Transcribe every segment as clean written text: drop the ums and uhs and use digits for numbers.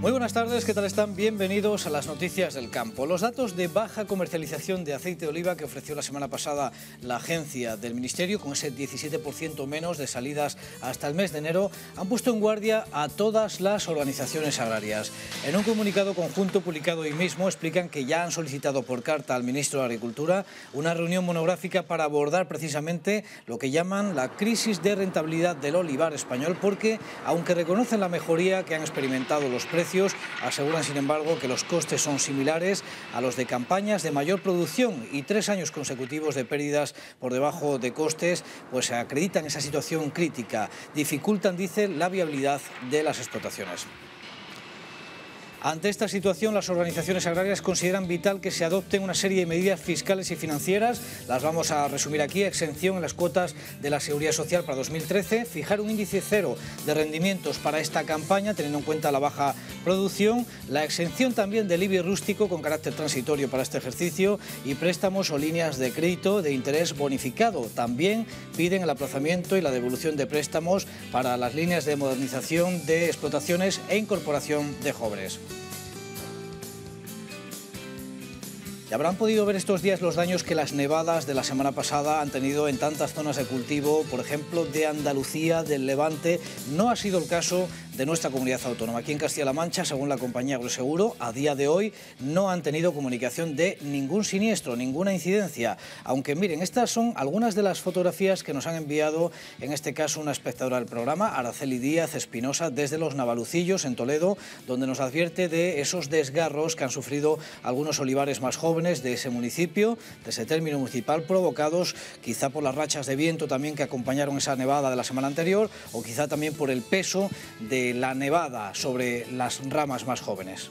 Muy buenas tardes, ¿qué tal están? Bienvenidos a las noticias del campo. Los datos de baja comercialización de aceite de oliva que ofreció la semana pasada la agencia del Ministerio, con ese 17% menos de salidas hasta el mes de enero, han puesto en guardia a todas las organizaciones agrarias. En un comunicado conjunto publicado hoy mismo explican que ya han solicitado por carta al ministro de Agricultura una reunión monográfica para abordar precisamente lo que llaman la crisis de rentabilidad del olivar español, porque aunque reconocen la mejoría que han experimentado los precios, aseguran sin embargo que los costes son similares a los de campañas de mayor producción y 3 años consecutivos de pérdidas por debajo de costes pues acreditan esa situación crítica, dificultan, dice, la viabilidad de las explotaciones. Ante esta situación, las organizaciones agrarias consideran vital que se adopten una serie de medidas fiscales y financieras. Las vamos a resumir aquí: exención en las cuotas de la Seguridad Social para 2013, fijar un índice cero de rendimientos para esta campaña, teniendo en cuenta la baja producción, la exención también del IBI rústico con carácter transitorio para este ejercicio y préstamos o líneas de crédito de interés bonificado. También piden el aplazamiento y la devolución de préstamos para las líneas de modernización de explotaciones e incorporación de jóvenes. Y habrán podido ver estos días los daños que las nevadas de la semana pasada han tenido en tantas zonas de cultivo, por ejemplo, de Andalucía, del Levante. No ha sido el caso de nuestra comunidad autónoma. Aquí en Castilla-La Mancha, según la compañía Agroseguro, a día de hoy no han tenido comunicación de ningún siniestro, ninguna incidencia. Aunque miren, estas son algunas de las fotografías que nos han enviado, en este caso una espectadora del programa, Araceli Díaz Espinosa, desde Los Navalucillos, en Toledo, donde nos advierte de esos desgarros que han sufrido algunos olivares más jóvenes de ese municipio, de ese término municipal, provocados quizá por las rachas de viento también que acompañaron esa nevada de la semana anterior, o quizá también por el peso de la nevada sobre las ramas más jóvenes.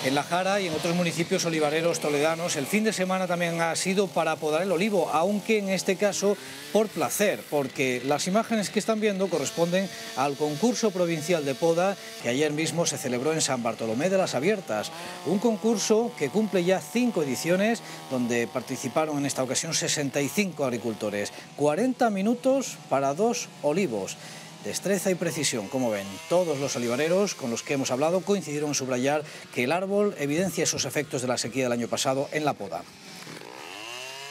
En La Jara y en otros municipios olivareros toledanos, el fin de semana también ha sido para podar el olivo, aunque en este caso por placer, porque las imágenes que están viendo corresponden al concurso provincial de poda que ayer mismo se celebró en San Bartolomé de las Abiertas. Un concurso que cumple ya 5 ediciones, donde participaron en esta ocasión 65 agricultores. 40 minutos para 2 olivos. Destreza y precisión, como ven. Todos los olivareros con los que hemos hablado coincidieron en subrayar que el árbol evidencia esos efectos de la sequía del año pasado en la poda.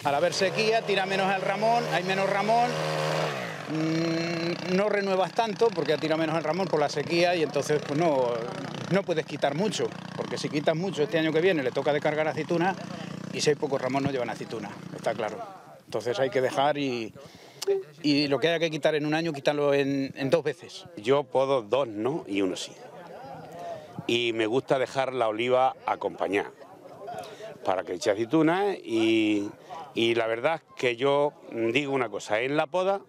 Al haber sequía, tira menos el ramón, hay menos ramón, no renuevas tanto porque tira menos el ramón por la sequía y entonces pues no puedes quitar mucho, porque si quitas mucho este año que viene le toca descargar aceituna y si hay poco ramón no llevan aceituna, está claro. Entonces hay que dejar y lo que haya que quitar en un año, quitarlo en 2 veces. Yo podo 2 no y 1 sí. Y me gusta dejar la oliva acompañar para que eche aceituna y la verdad es que yo digo una cosa, en la poda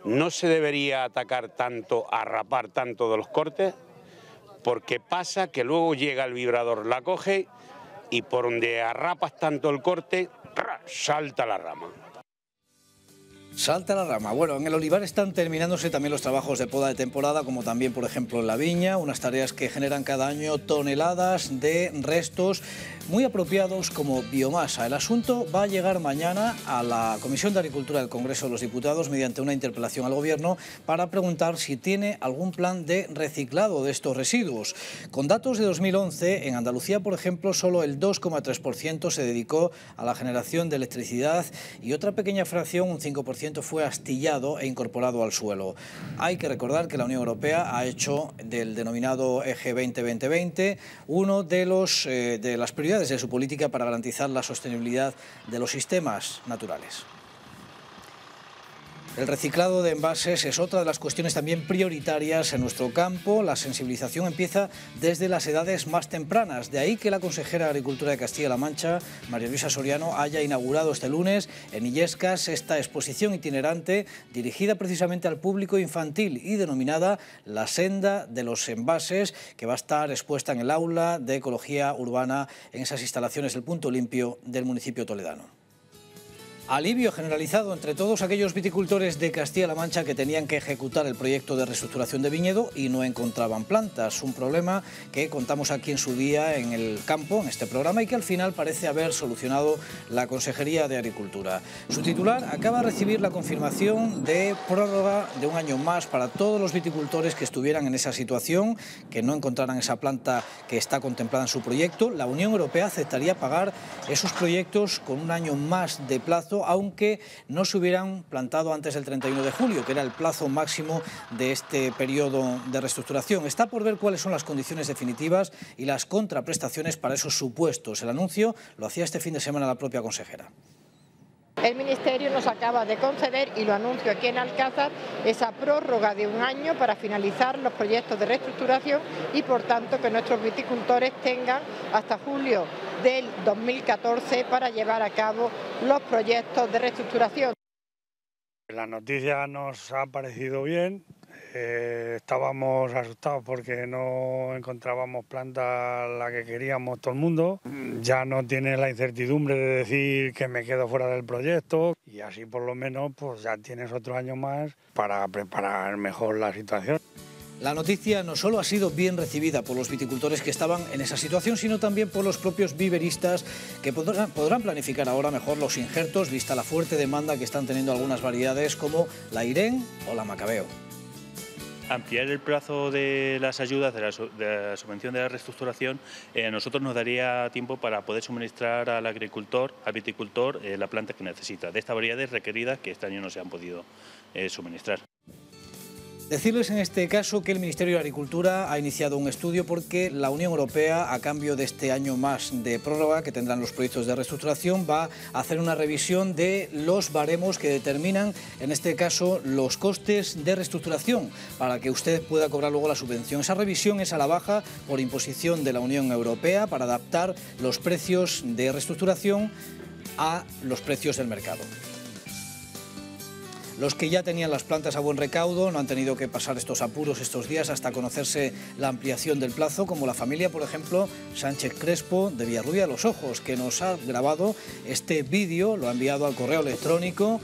no se debería atacar tanto, arrapar tanto de los cortes, porque pasa que luego llega el vibrador, la coge y por donde arrapas tanto el corte, salta la rama. Salta la rama. Bueno, en el olivar están terminándose también los trabajos de poda de temporada, como también, por ejemplo, en la viña, unas tareas que generan cada año toneladas de restos muy apropiados como biomasa. El asunto va a llegar mañana a la Comisión de Agricultura del Congreso de los Diputados mediante una interpelación al Gobierno para preguntar si tiene algún plan de reciclado de estos residuos. Con datos de 2011, en Andalucía, por ejemplo, solo el 2,3% se dedicó a la generación de electricidad y otra pequeña fracción, un 5%, fue astillado e incorporado al suelo. Hay que recordar que la Unión Europea ha hecho del denominado Eje 20-20-20 uno de las prioridades de su política para garantizar la sostenibilidad de los sistemas naturales. El reciclado de envases es otra de las cuestiones también prioritarias en nuestro campo. La sensibilización empieza desde las edades más tempranas. De ahí que la consejera de Agricultura de Castilla-La Mancha, María Luisa Soriano, haya inaugurado este lunes en Illescas esta exposición itinerante dirigida precisamente al público infantil y denominada La Senda de los Envases, que va a estar expuesta en el aula de Ecología Urbana en esas instalaciones del Punto Limpio del municipio toledano. Alivio generalizado entre todos aquellos viticultores de Castilla-La Mancha que tenían que ejecutar el proyecto de reestructuración de viñedo y no encontraban plantas. Un problema que contamos aquí en su día en el campo, en este programa, y que al final parece haber solucionado la Consejería de Agricultura. Su titular acaba de recibir la confirmación de prórroga de un año más para todos los viticultores que estuvieran en esa situación, que no encontraran esa planta que está contemplada en su proyecto. La Unión Europea aceptaría pagar esos proyectos con un año más de plazo, aunque no se hubieran plantado antes del 31 de julio, que era el plazo máximo de este periodo de reestructuración. Está por ver cuáles son las condiciones definitivas y las contraprestaciones para esos supuestos. El anuncio lo hacía este fin de semana la propia consejera. El Ministerio nos acaba de conceder, y lo anuncio aquí en Alcázar, esa prórroga de un año para finalizar los proyectos de reestructuración y, por tanto, que nuestros viticultores tengan hasta julio del 2014 para llevar a cabo los proyectos de reestructuración. La noticia nos ha parecido bien. Estábamos asustados porque no encontrábamos planta la que queríamos todo el mundo. Ya no tiene la incertidumbre de decir que me quedo fuera del proyecto, y así por lo menos pues ya tienes otro año más para preparar mejor la situación. La noticia no solo ha sido bien recibida por los viticultores que estaban en esa situación, sino también por los propios viveristas, que podrán planificar ahora mejor los injertos, vista la fuerte demanda que están teniendo algunas variedades como la Irene o la Macabeo. Ampliar el plazo de las ayudas de la subvención de la reestructuración a nosotros nos daría tiempo para poder suministrar al agricultor, al viticultor, la planta que necesita, de estas variedades requeridas que este año no se han podido suministrar. Decirles en este caso que el Ministerio de Agricultura ha iniciado un estudio porque la Unión Europea, a cambio de este año más de prórroga que tendrán los proyectos de reestructuración, va a hacer una revisión de los baremos que determinan, en este caso, los costes de reestructuración, para que usted pueda cobrar luego la subvención. Esa revisión es a la baja por imposición de la Unión Europea para adaptar los precios de reestructuración a los precios del mercado. Los que ya tenían las plantas a buen recaudo no han tenido que pasar estos apuros estos días hasta conocerse la ampliación del plazo, como la familia, por ejemplo, Sánchez Crespo de Villarrubia de los Ojos, que nos ha grabado este vídeo, lo ha enviado al correo electrónico,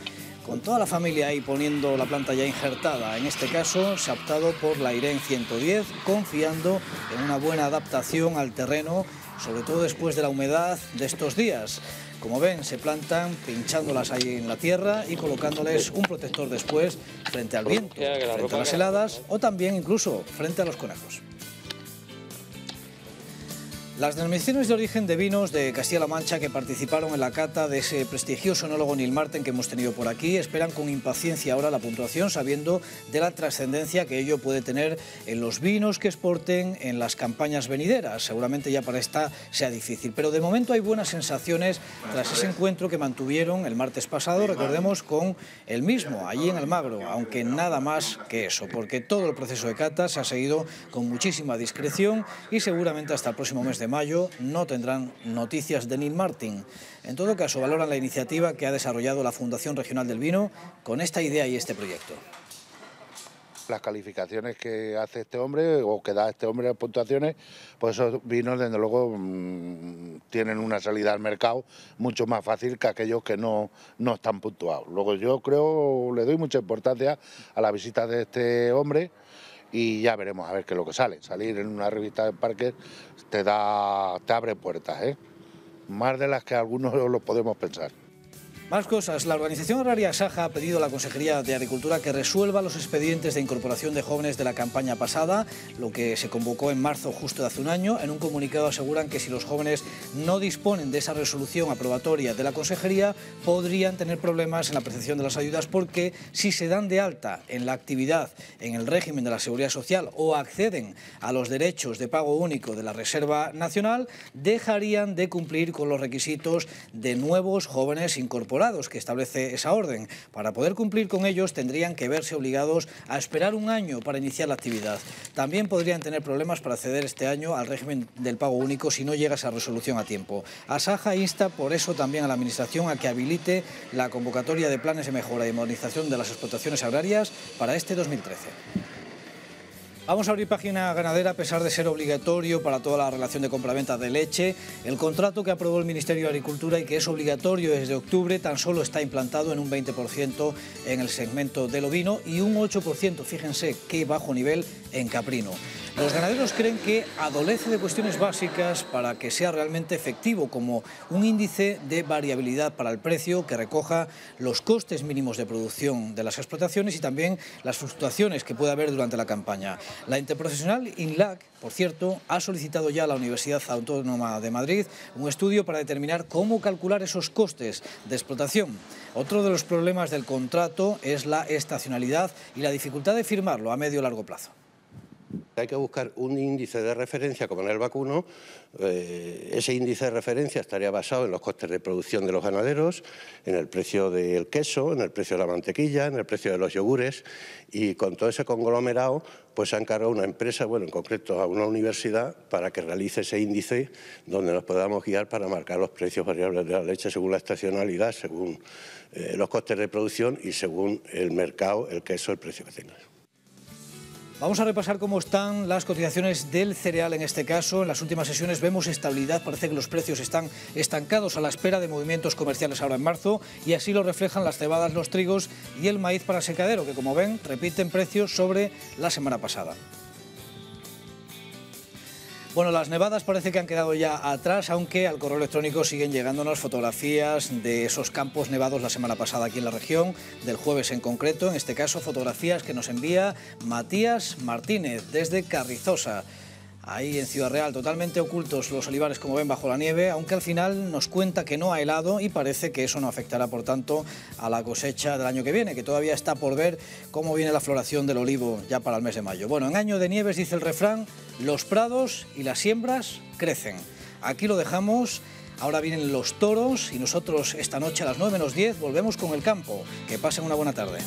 con toda la familia ahí poniendo la planta ya injertada. En este caso se ha optado por la Irene 110, confiando en una buena adaptación al terreno, sobre todo después de la humedad de estos días. Como ven, se plantan pinchándolas ahí en la tierra y colocándoles un protector después frente al viento, frente a las heladas o también incluso frente a los conejos. Las denominaciones de origen de vinos de Castilla-La Mancha que participaron en la cata de ese prestigioso enólogo Neil Martin que hemos tenido por aquí esperan con impaciencia ahora la puntuación, sabiendo de la trascendencia que ello puede tener en los vinos que exporten en las campañas venideras. Seguramente ya para esta sea difícil, pero de momento hay buenas sensaciones tras ese encuentro que mantuvieron el martes pasado, recordemos, con el mismo, allí en Almagro, aunque nada más que eso, porque todo el proceso de cata se ha seguido con muchísima discreción y seguramente hasta el próximo mes de mayo no tendrán noticias de Neil Martin. En todo caso, valoran la iniciativa que ha desarrollado la Fundación Regional del Vino con esta idea y este proyecto. Las calificaciones que hace este hombre o que da este hombre, las puntuaciones, pues esos vinos desde luego tienen una salida al mercado mucho más fácil que aquellos que no están puntuados. Luego yo creo, le doy mucha importancia a la visita de este hombre, y ya veremos a ver qué es lo que sale. Salir en una revista de Parker te abre puertas, más de las que algunos lo podemos pensar. Más cosas. La organización agraria Asaja ha pedido a la Consejería de Agricultura que resuelva los expedientes de incorporación de jóvenes de la campaña pasada, lo que se convocó en marzo justo de hace un año. En un comunicado aseguran que si los jóvenes no disponen de esa resolución aprobatoria de la Consejería, podrían tener problemas en la percepción de las ayudas, porque si se dan de alta en la actividad en el régimen de la Seguridad Social o acceden a los derechos de pago único de la Reserva Nacional, dejarían de cumplir con los requisitos de nuevos jóvenes incorporados que establece esa orden. Para poder cumplir con ellos tendrían que verse obligados a esperar un año para iniciar la actividad. También podrían tener problemas para acceder este año al régimen del pago único si no llega esa resolución a tiempo. Asaja insta por eso también a la Administración a que habilite la convocatoria de planes de mejora y modernización de las explotaciones agrarias para este 2013. Vamos a abrir página ganadera. A pesar de ser obligatorio para toda la relación de compraventa de leche, el contrato que aprobó el Ministerio de Agricultura y que es obligatorio desde octubre tan solo está implantado en un 20% en el segmento del ovino y un 8%, fíjense qué bajo nivel, en caprino. Los ganaderos creen que adolece de cuestiones básicas para que sea realmente efectivo, como un índice de variabilidad para el precio que recoja los costes mínimos de producción de las explotaciones y también las fluctuaciones que puede haber durante la campaña. La interprofesional INLAC, por cierto, ha solicitado ya a la Universidad Autónoma de Madrid un estudio para determinar cómo calcular esos costes de explotación. Otro de los problemas del contrato es la estacionalidad y la dificultad de firmarlo a medio o largo plazo. Hay que buscar un índice de referencia como en el vacuno. Ese índice de referencia estaría basado en los costes de producción de los ganaderos, en el precio del queso, en el precio de la mantequilla, en el precio de los yogures, y con todo ese conglomerado pues se ha encargado una empresa, bueno, en concreto a una universidad, para que realice ese índice donde nos podamos guiar para marcar los precios variables de la leche según la estacionalidad, según los costes de producción y según el mercado, el queso, el precio que tenga. Vamos a repasar cómo están las cotizaciones del cereal en este caso. En las últimas sesiones vemos estabilidad, parece que los precios están estancados a la espera de movimientos comerciales ahora en marzo, y así lo reflejan las cebadas, los trigos y el maíz para secadero, que como ven repiten precios sobre la semana pasada. Bueno, las nevadas parece que han quedado ya atrás, aunque al correo electrónico siguen llegándonos fotografías de esos campos nevados la semana pasada aquí en la región, del jueves en concreto, en este caso fotografías que nos envía Matías Martínez desde Carrizosa. Ahí en Ciudad Real, totalmente ocultos los olivares, como ven, bajo la nieve, aunque al final nos cuenta que no ha helado y parece que eso no afectará, por tanto, a la cosecha del año que viene, que todavía está por ver cómo viene la floración del olivo ya para el mes de mayo. Bueno, en año de nieves, dice el refrán, los prados y las siembras crecen. Aquí lo dejamos. Ahora vienen los toros y nosotros esta noche a las 9 menos 10 volvemos con el campo. Que pasen una buena tarde.